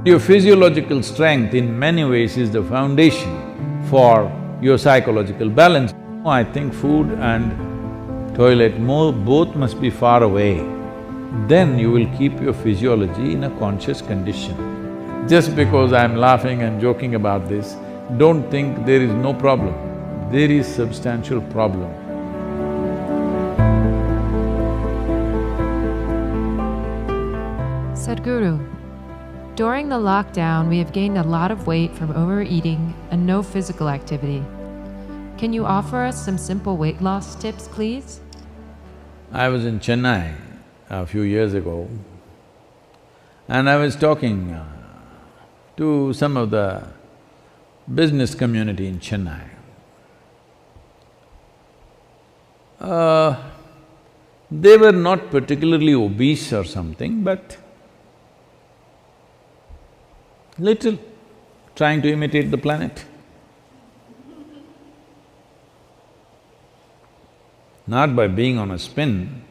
Your physiological strength in many ways is the foundation for your psychological balance. I think food and toilet both must be far away. Then you will keep your physiology in a conscious condition. Just because I'm laughing and joking about this, don't think there is no problem. There is substantial problem. Sadguru, during the lockdown, we have gained a lot of weight from overeating and no physical activity. Can you offer us some simple weight loss tips, please? I was in Chennai a few years ago and I was talking to some of the business community in Chennai. They were not particularly obese or something, but little trying to imitate the planet. Not by being on a spin,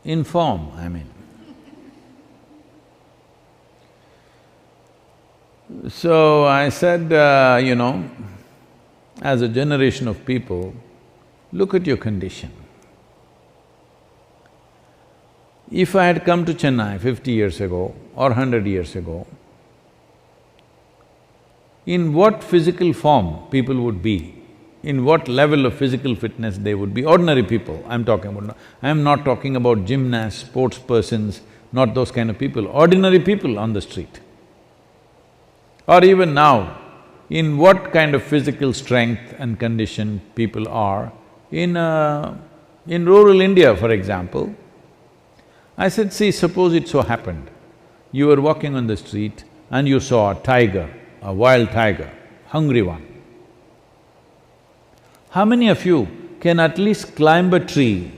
in form, I mean. So I said, as a generation of people, look at your condition. If I had come to Chennai 50 years ago or 100 years ago, in what physical form people would be, in what level of physical fitness they would be, ordinary people I'm talking about. I'm not talking about gymnasts, sports persons, not those kind of people, ordinary people on the street. Or even now, in what kind of physical strength and condition people are in rural India, for example. I said, see, suppose it so happened, you were walking on the street and you saw a tiger, a wild tiger, hungry one. How many of you can at least climb a tree?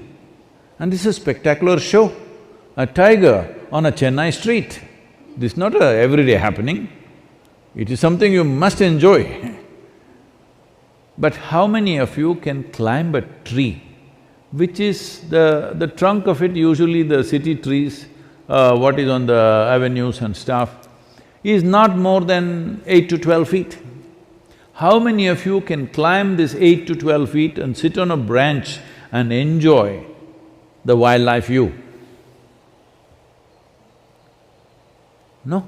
And this is a spectacular show, a tiger on a Chennai street. This is not a everyday happening, it is something you must enjoy. But how many of you can climb a tree, which is the trunk of it, usually the city trees, what is on the avenues and stuff, is not more than 8 to 12 feet. How many of you can climb this 8 to 12 feet and sit on a branch and enjoy the wildlife view? No.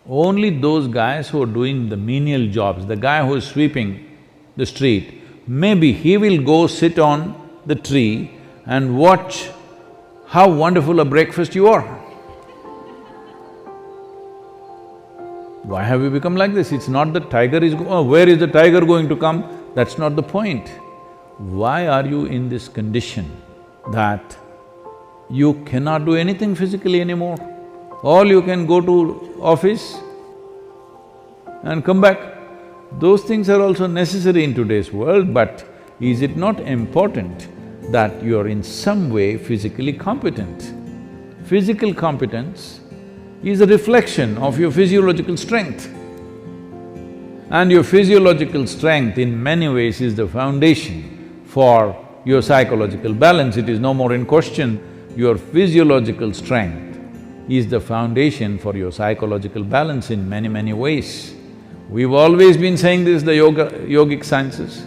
Only those guys who are doing the menial jobs, the guy who is sweeping the street, maybe he will go sit on the tree and watch how wonderful a breakfast you are. Why have we become like this? It's not the tiger is where is the tiger going to come? That's not the point. Why are you in this condition that you cannot do anything physically anymore? All you can go to office and come back. Those things are also necessary in today's world, but is it not important that you're in some way physically competent? Physical competence is a reflection of your physiological strength. And your physiological strength in many ways is the foundation for your psychological balance. It is no more in question. Your physiological strength is the foundation for your psychological balance in many ways. We've always been saying this, the yogic sciences,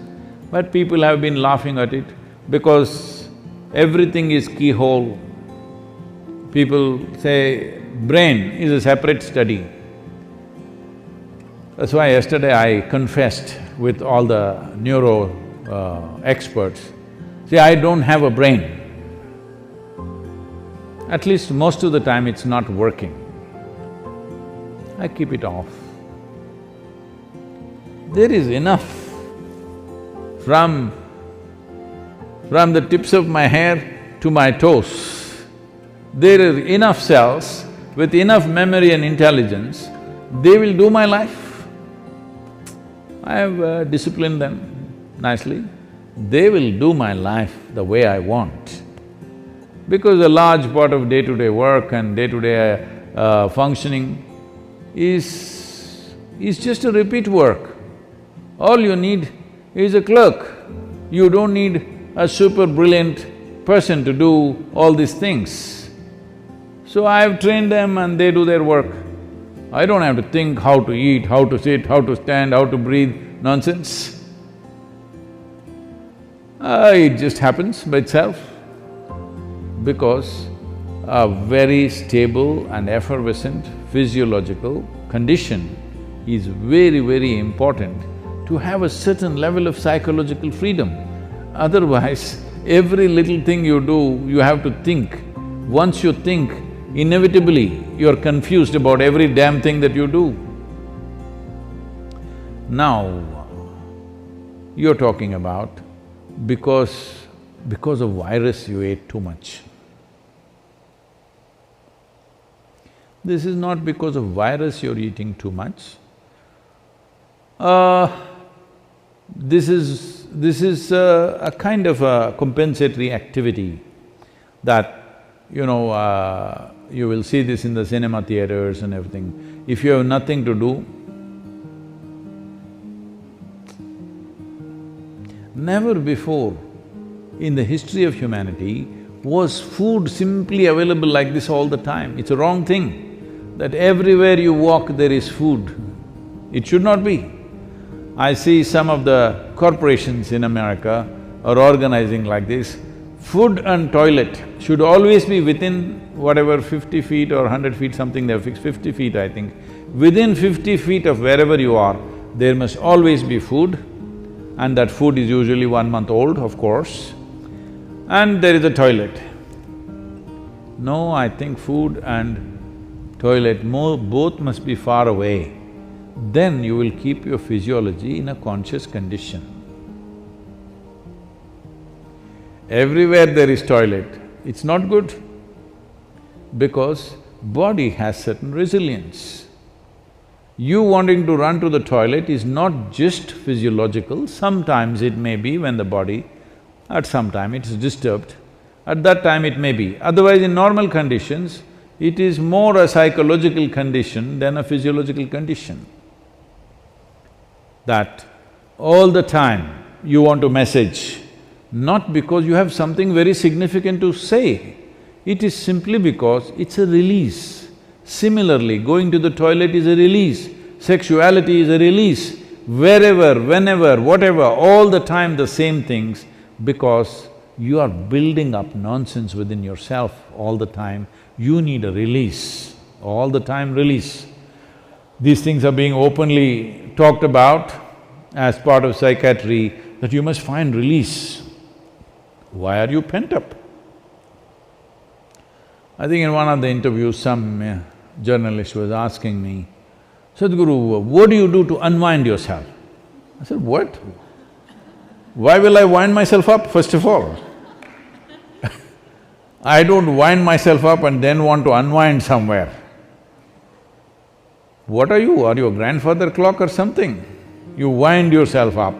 but people have been laughing at it because everything is keyhole. People say brain is a separate study. That's why yesterday I confessed with all the neuro experts, see, I don't have a brain. At least most of the time it's not working. I keep it off. There is enough from the tips of my hair to my toes. There are enough cells with enough memory and intelligence, they will do my life. I have disciplined them nicely. They will do my life the way I want. Because a large part of day-to-day work and day-to-day functioning is just a repeat work. All you need is a clerk. You don't need a super brilliant person to do all these things. So I have trained them and they do their work. I don't have to think how to eat, how to sit, how to stand, how to breathe, nonsense. It just happens by itself because a very stable and effervescent physiological condition is very, very important to have a certain level of psychological freedom. Otherwise, every little thing you do, you have to think. Once you think, inevitably you're confused about every damn thing that you do. Now, you're talking about because of virus you ate too much. This is not because of virus you're eating too much. This is a kind of a compensatory activity that, you will see this in the cinema theaters and everything. If you have nothing to do, never before in the history of humanity was food simply available like this all the time. It's a wrong thing, that everywhere you walk there is food. It should not be. I see some of the corporations in America are organizing like this. Food and toilet should always be within whatever 50 feet or 100 feet, something they've fixed, 50 feet I think. Within 50 feet of wherever you are, there must always be food, and that food is usually 1 month old, of course, and there is a toilet. No, I think food and toilet both must be far away. Then you will keep your physiology in a conscious condition. Everywhere there is toilet, it's not good because body has certain resilience. You wanting to run to the toilet is not just physiological, sometimes it may be when the body, at some time it is disturbed, at that time it may be. Otherwise, in normal conditions, it is more a psychological condition than a physiological condition. That all the time you want to message, not because you have something very significant to say, it is simply because it's a release. Similarly, going to the toilet is a release, sexuality is a release, wherever, whenever, whatever, all the time the same things, because you are building up nonsense within yourself all the time, you need a release, all the time release. These things are being openly talked about as part of psychiatry, that you must find release. Why are you pent up? I think in one of the interviews, some journalist was asking me, "Sadguru, what do you do to unwind yourself?" I said, "What? Why will I wind myself up, first of all? I don't wind myself up and then want to unwind somewhere. What are you? Are you a grandfather clock or something? You wind yourself up.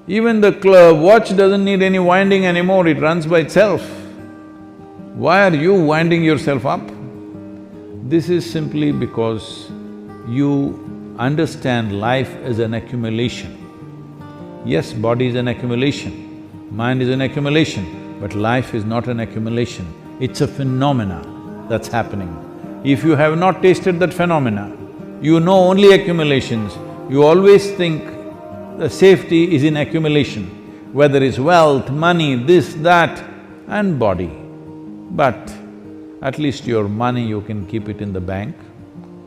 Even the watch doesn't need any winding anymore, it runs by itself. Why are you winding yourself up?" This is simply because you understand life as an accumulation. Yes, body is an accumulation, mind is an accumulation, but life is not an accumulation, it's a phenomena that's happening. If you have not tasted that phenomena, you know only accumulations, you always think the safety is in accumulation, whether it's wealth, money, this, that, and body. But at least your money you can keep it in the bank,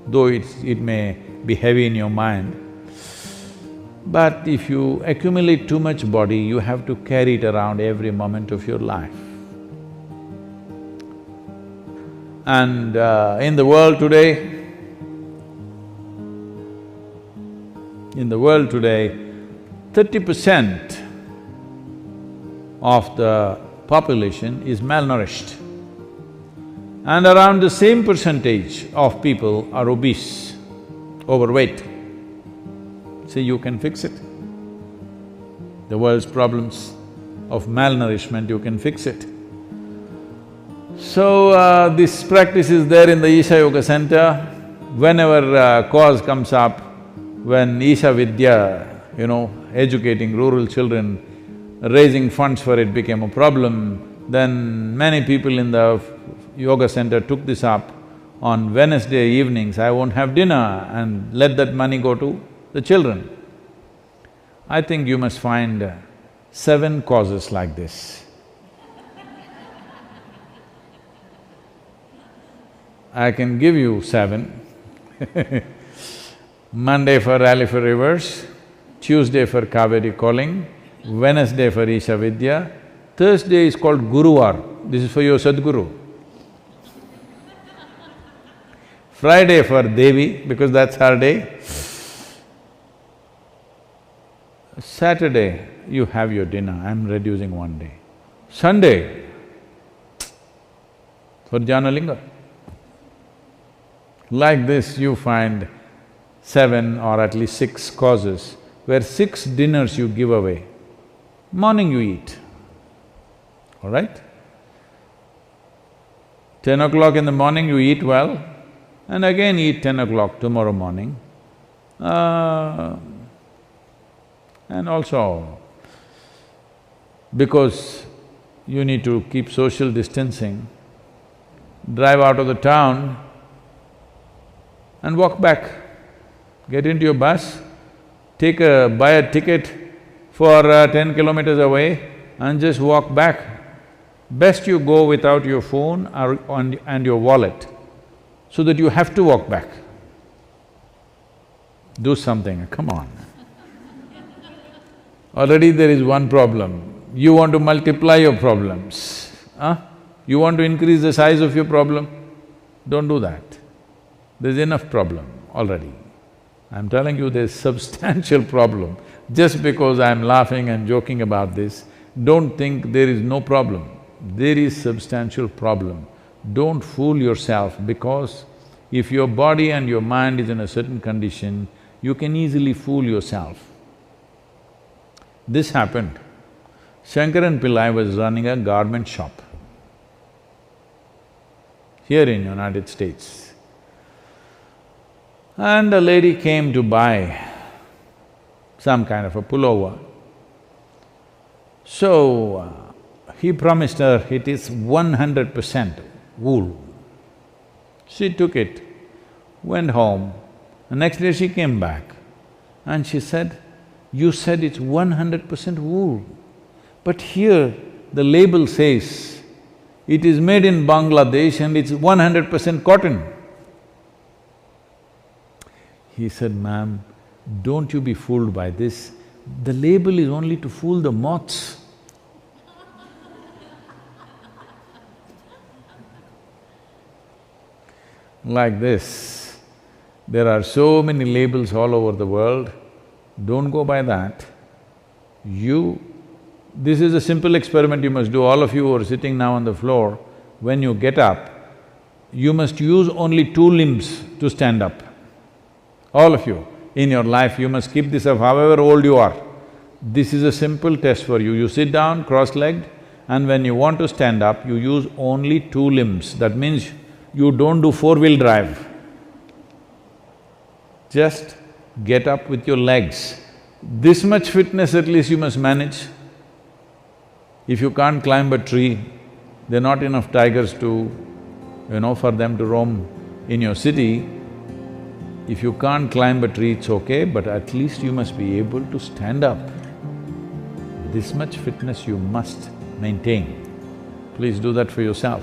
though it may be heavy in your mind. But if you accumulate too much body, you have to carry it around every moment of your life. And in the world today, 30% of the population is malnourished, and around the same percentage of people are obese, overweight. See, you can fix it. The world's problems of malnourishment, you can fix it. So, this practice is there in the Isha Yoga Center. Whenever cause comes up, when Isha Vidya, educating rural children, raising funds for it became a problem, then many people in the yoga center took this up. on Wednesday evenings I won't have dinner and let that money go to the children. I think you must find 7 causes like this. I can give you 7. Monday for Rally for Rivers, Tuesday for Kaveri calling, Wednesday for Isha Vidya, Thursday is called Guruvar, this is for your sadguru. Friday for Devi, because that's her day. Saturday, you have your dinner, I'm reducing 1 day. Sunday, for Janalinga. Like this, you find 7 or at least 6 causes where 6 dinners you give away. Morning you eat, all right? 10 o'clock in the morning you eat well and again eat 10 o'clock tomorrow morning. And also, because you need to keep social distancing, drive out of the town and walk back. Get into your bus, buy a ticket for 10 kilometers away and just walk back. Best you go without your phone and your wallet, so that you have to walk back. Do something, come on. Already there is one problem, you want to multiply your problems, huh? You want to increase the size of your problem? Don't do that. There's enough problem already. I'm telling you there's substantial problem. Just because I'm laughing and joking about this, don't think there is no problem. There is substantial problem. Don't fool yourself, because if your body and your mind is in a certain condition, you can easily fool yourself. This happened. Shankaran Pillai was running a garment shop here in United States. And a lady came to buy some kind of a pullover. So, he promised her it is 100% wool. She took it, went home. The next day she came back and she said, "You said it's 100% wool, but here the label says it is made in Bangladesh and it's 100% cotton." He said, "Ma'am, don't you be fooled by this. The label is only to fool the moths." Like this, there are so many labels all over the world, don't go by that. This is a simple experiment you must do, all of you who are sitting now on the floor, when you get up, you must use only 2 limbs to stand up. All of you, in your life, you must keep this up however old you are. This is a simple test for you. You sit down cross-legged and when you want to stand up, you use only 2 limbs. That means you don't do 4-wheel drive. Just get up with your legs. This much fitness at least you must manage. If you can't climb a tree, there are not enough tigers to, for them to roam in your city. If you can't climb a tree, it's okay, but at least you must be able to stand up. This much fitness you must maintain. Please do that for yourself.